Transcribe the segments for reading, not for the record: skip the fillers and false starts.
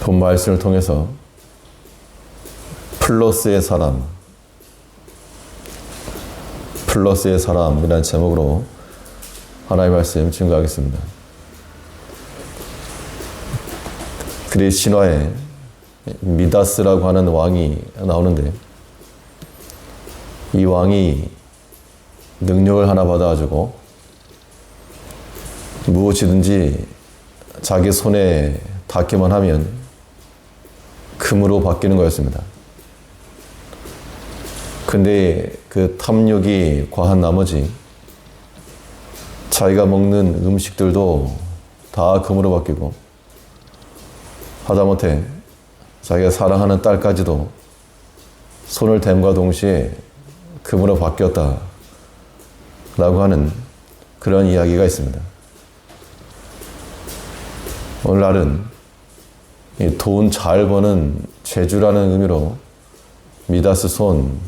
본 말씀을 통해서 플러스의 사람이라는 제목으로 하나님의 말씀 증거하겠습니다. 그리스 신화에 미다스라고 하는 왕이 나오는데, 이 왕이 능력을 하나 받아가지고 무엇이든지 자기 손에 닿기만 하면 금으로 바뀌는 거였습니다. 근데 그 탐욕이 과한 나머지 자기가 먹는 음식들도 다 금으로 바뀌고, 하다못해 자기가 사랑하는 딸까지도 손을 댐과 동시에 금으로 바뀌었다라고 하는 그런 이야기가 있습니다. 오늘날은 돈 잘 버는 재주라는 의미로 미다스 손,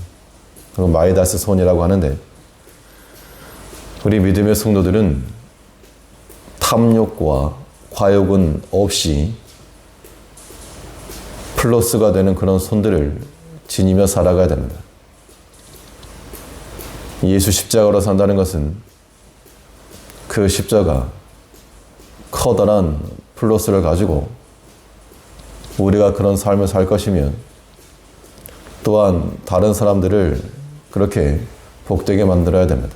그리고 마이다스 손이라고 하는데, 우리 믿음의 성도들은 탐욕과 과욕은 없이 플러스가 되는 그런 손들을 지니며 살아가야 됩니다. 예수 십자가로 산다는 것은 그 십자가, 커다란 플러스를 가지고 우리가 그런 삶을 살 것이면, 또한 다른 사람들을 그렇게 복되게 만들어야 됩니다.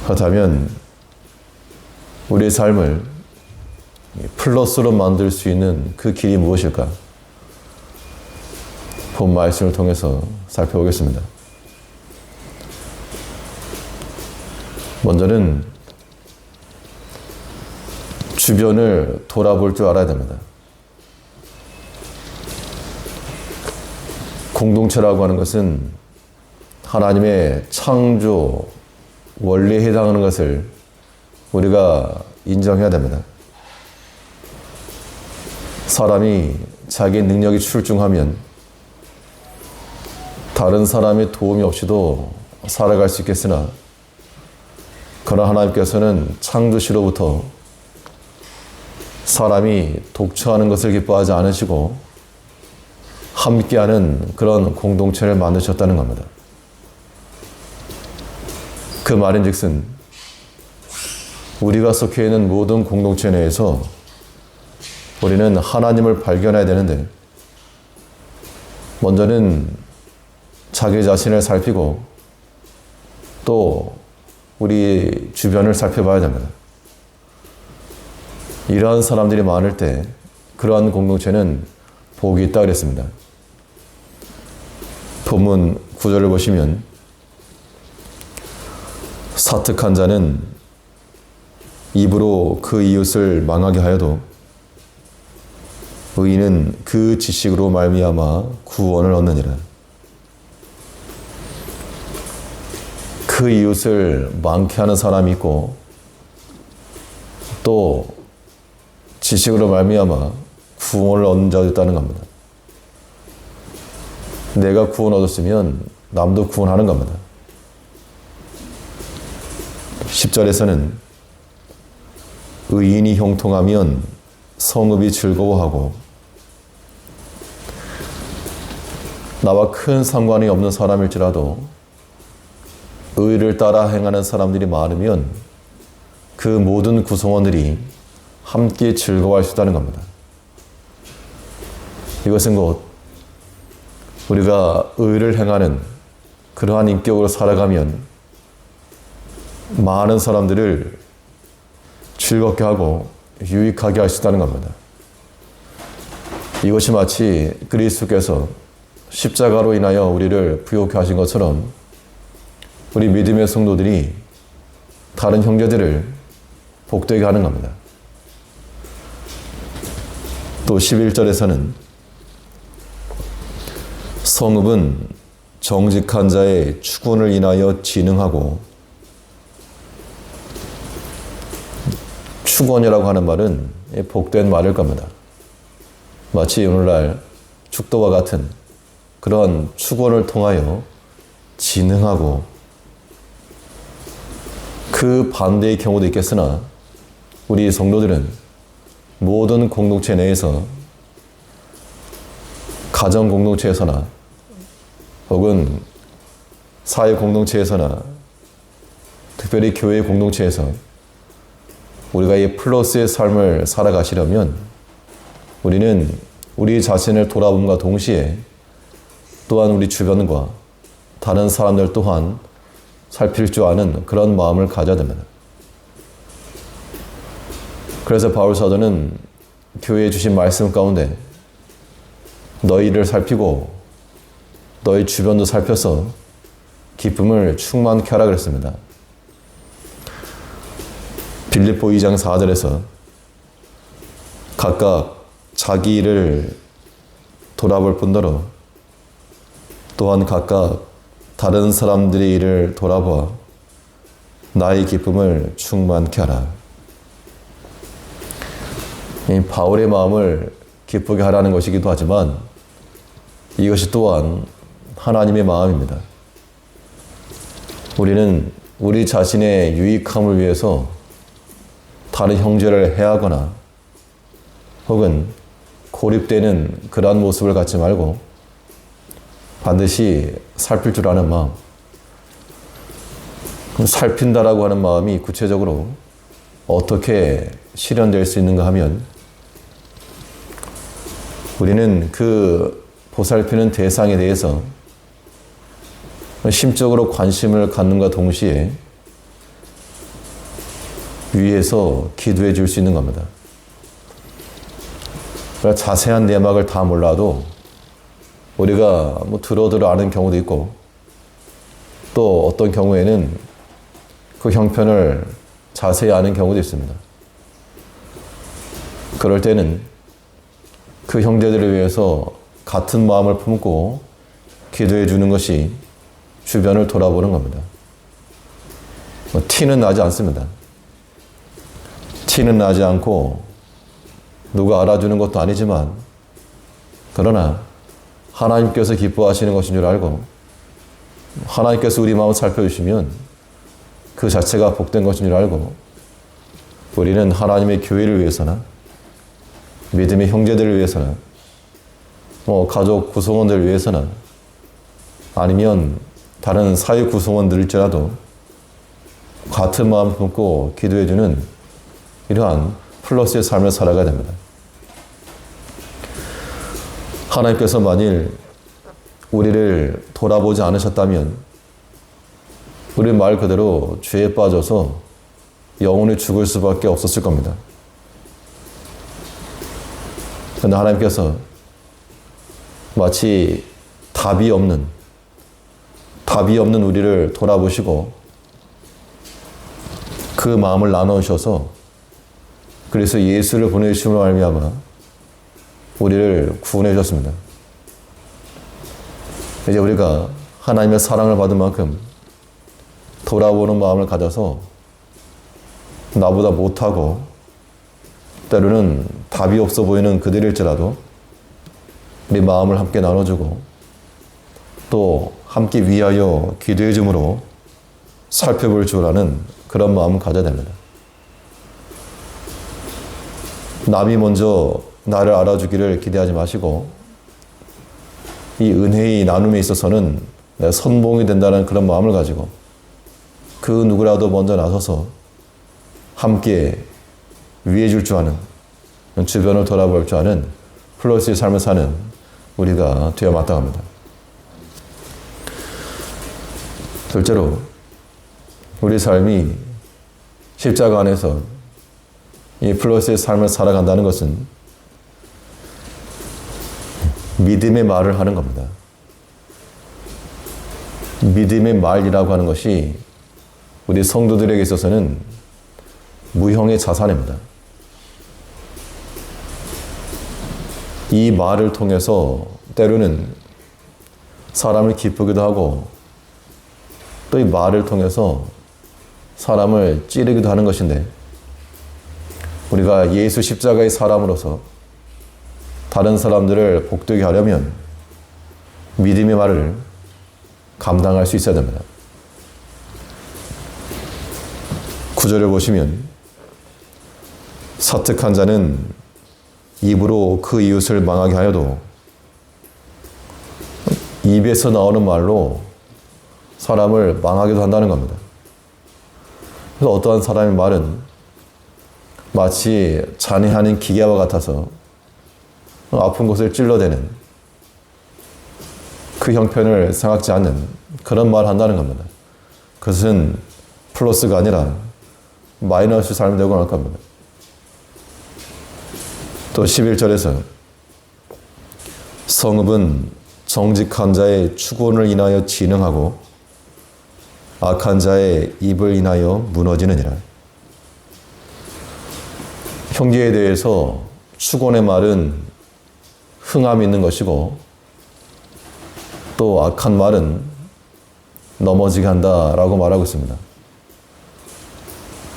그렇다면 우리의 삶을 플러스로 만들 수 있는 그 길이 무엇일까? 본 말씀을 통해서 살펴보겠습니다. 먼저는 주변을 돌아볼 줄 알아야 됩니다. 공동체라고 하는 것은 하나님의 창조 원리에 해당하는 것을 우리가 인정해야 됩니다. 사람이 자기 능력이 출중하면 다른 사람의 도움이 없이도 살아갈 수 있겠으나, 그러나 하나님께서는 창조시로부터 사람이 독처하는 것을 기뻐하지 않으시고 함께하는 그런 공동체를 만드셨다는 겁니다. 그 말인즉슨 우리가 속해 있는 모든 공동체 내에서 우리는 하나님을 발견해야 되는데, 먼저는 자기 자신을 살피고 또 우리 주변을 살펴봐야 됩니다. 이러한 사람들이 많을 때 그러한 공동체는 복이 있다 그랬습니다. 본문 9절을 보시면, 사특한 자는 입으로 그 이웃을 망하게 하여도 의인은 그 지식으로 말미암아 구원을 얻느니라. 그 이웃을 많게 하는 사람이 있고, 또 지식으로 말미암아 구원을 얻는 자도 있다는 겁니다. 내가 구원 얻었으면 남도 구원하는 겁니다. 10절에서는 의인이 형통하면 성읍이 즐거워하고, 나와 큰 상관이 없는 사람일지라도 의를 따라 행하는 사람들이 많으면 그 모든 구성원들이 함께 즐거워할 수 있다는 겁니다. 이것은 곧 우리가 의를 행하는 그러한 인격으로 살아가면 많은 사람들을 즐겁게 하고 유익하게 할 수 있다는 겁니다. 이것이 마치 그리스도께서 십자가로 인하여 우리를 부욕해 하신 것처럼, 우리 믿음의 성도들이 다른 형제들을 복되게 하는 겁니다. 또 11절에서는 성읍은 정직한 자의 축원을 인하여 진흥하고, 축원이라고 하는 말은 복된 말일 겁니다. 마치 오늘날 축도와 같은 그런 축원을 통하여 진흥하고, 그 반대의 경우도 있겠으나 우리 성도들은 모든 공동체 내에서 가정 공동체에서나 혹은 사회 공동체에서나 특별히 교회 공동체에서 우리가 이 플러스의 삶을 살아가시려면 우리는 우리 자신을 돌아봄과 동시에 또한 우리 주변과 다른 사람들 또한 살필 줄 아는 그런 마음을 가져야 됩니다. 그래서 바울 사도는 교회에 주신 말씀 가운데 너희를 살피고 너희 주변도 살펴서 기쁨을 충만케 하라 그랬습니다. 빌립보 2장 4절에서 각각 자기 일을 돌아볼 뿐더러 또한 각각 다른 사람들의 일을 돌아보아 나의 기쁨을 충만케 하라. 이 바울의 마음을 기쁘게 하라는 것이기도 하지만 이것이 또한 하나님의 마음입니다. 우리는 우리 자신의 유익함을 위해서 다른 형제를 해하거나 혹은 고립되는 그러한 모습을 갖지 말고 반드시 살필 줄 아는 마음. 그럼 살핀다라고 하는 마음이 구체적으로 어떻게 실현될 수 있는가 하면 우리는 그 보살피는 대상에 대해서 심적으로 관심을 갖는과 동시에 위에서 기도해 줄 수 있는 겁니다. 그러니까 자세한 내막을 다 몰라도 우리가 들어 아는 경우도 있고 또 어떤 경우에는 그 형편을 자세히 아는 경우도 있습니다. 그럴 때는 그 형제들을 위해서 같은 마음을 품고 기도해 주는 것이 주변을 돌아보는 겁니다. 티는 나지 않습니다. 티는 나지 않고 누가 알아주는 것도 아니지만 그러나 하나님께서 기뻐하시는 것인 줄 알고 하나님께서 우리 마음을 살펴주시면 그 자체가 복된 것인 줄 알고 우리는 하나님의 교회를 위해서나 믿음의 형제들을 위해서나 가족 구성원들을 위해서나 아니면 다른 사회 구성원들일지라도 같은 마음 품고 기도해주는 이러한 플러스의 삶을 살아가야 됩니다. 하나님께서 만일 우리를 돌아보지 않으셨다면 우리 말 그대로 죄에 빠져서 영원히 죽을 수밖에 없었을 겁니다. 그런데 하나님께서 마치 답이 없는 우리를 돌아보시고 그 마음을 나누셔서 그래서 예수를 보내주심으로 말미암아 우리를 구원해 주셨습니다. 이제 우리가 하나님의 사랑을 받은 만큼 돌아보는 마음을 가져서 나보다 못하고 때로는 답이 없어 보이는 그들일지라도 우리 마음을 함께 나눠주고 또 함께 위하여 기도해 줌으로 살펴볼 줄 아는 그런 마음을 가져야 됩니다. 남이 먼저 나를 알아주기를 기대하지 마시고 이 은혜의 나눔에 있어서는 내가 선봉이 된다는 그런 마음을 가지고 그 누구라도 먼저 나서서 함께 위해 줄 줄 아는 주변을 돌아볼 줄 아는 플러스의 삶을 사는 우리가 되어 마땅합니다. 둘째로 우리 삶이 십자가 안에서 이 플러스의 삶을 살아간다는 것은 믿음의 말을 하는 겁니다. 믿음의 말이라고 하는 것이 우리 성도들에게 있어서는 무형의 자산입니다. 이 말을 통해서 때로는 사람을 기쁘기도 하고 또 이 말을 통해서 사람을 찌르기도 하는 것인데 우리가 예수 십자가의 사람으로서 다른 사람들을 복되게 하려면 믿음의 말을 감당할 수 있어야 됩니다. 9절을 보시면 사특한 자는 입으로 그 이웃을 망하게 하여도 입에서 나오는 말로 사람을 망하기도 한다는 겁니다. 그래서 어떠한 사람의 말은 마치 잔해하는 기계와 같아서 아픈 곳을 찔러대는 그 형편을 생각지 않는 그런 말을 한다는 겁니다. 그것은 플러스가 아니라 마이너스 삶이 되고 날 겁니다. 또 11절에서 성읍은 정직한 자의 추곤을 인하여 진흥하고 악한 자의 입을 인하여 무너지느니라. 형제에 대해서 추곤의 말은 흥함이 있는 것이고 또 악한 말은 넘어지게 한다라고 말하고 있습니다.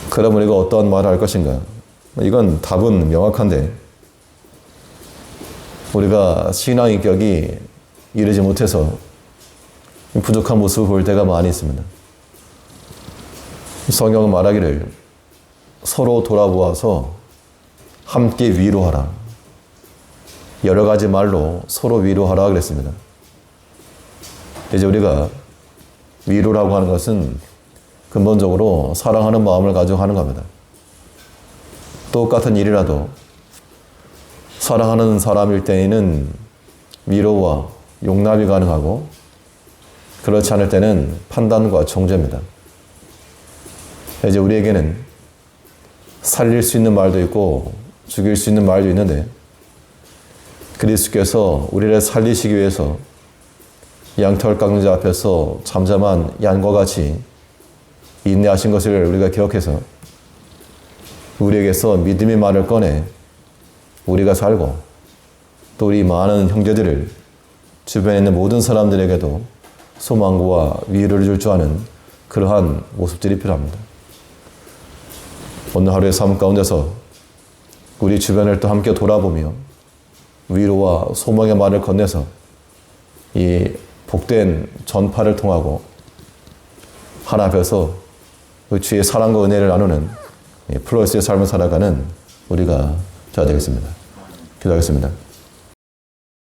그럼 우리가 어떠한 말을 할 것인가? 이건 답은 명확한데 우리가 신앙 인격이 이르지 못해서 부족한 모습을 볼 때가 많이 있습니다. 성경은 말하기를 서로 돌아보아서 함께 위로하라. 여러 가지 말로 서로 위로하라 그랬습니다. 이제 우리가 위로라고 하는 것은 근본적으로 사랑하는 마음을 가지고 하는 겁니다. 똑같은 일이라도 사랑하는 사람일 때에는 위로와 용납이 가능하고 그렇지 않을 때는 판단과 정죄입니다. 이제 우리에게는 살릴 수 있는 말도 있고 죽일 수 있는 말도 있는데 그리스도께서 우리를 살리시기 위해서 양털 깎는 자 앞에서 잠잠한 양과 같이 인내하신 것을 우리가 기억해서 우리에게서 믿음의 말을 꺼내 우리가 살고 또 우리 많은 형제들을 주변에 있는 모든 사람들에게도 소망과 위로를 줄 줄 아는 그러한 모습들이 필요합니다. 오늘 하루의 삶 가운데서 우리 주변을 또 함께 돌아보며 위로와 소망의 말을 건네서 이 복된 전파를 통하고 하나님 앞에서 그 주의 사랑과 은혜를 나누는 플러스의 삶을 살아가는 우리가 되어야 되겠습니다. 기도하겠습니다.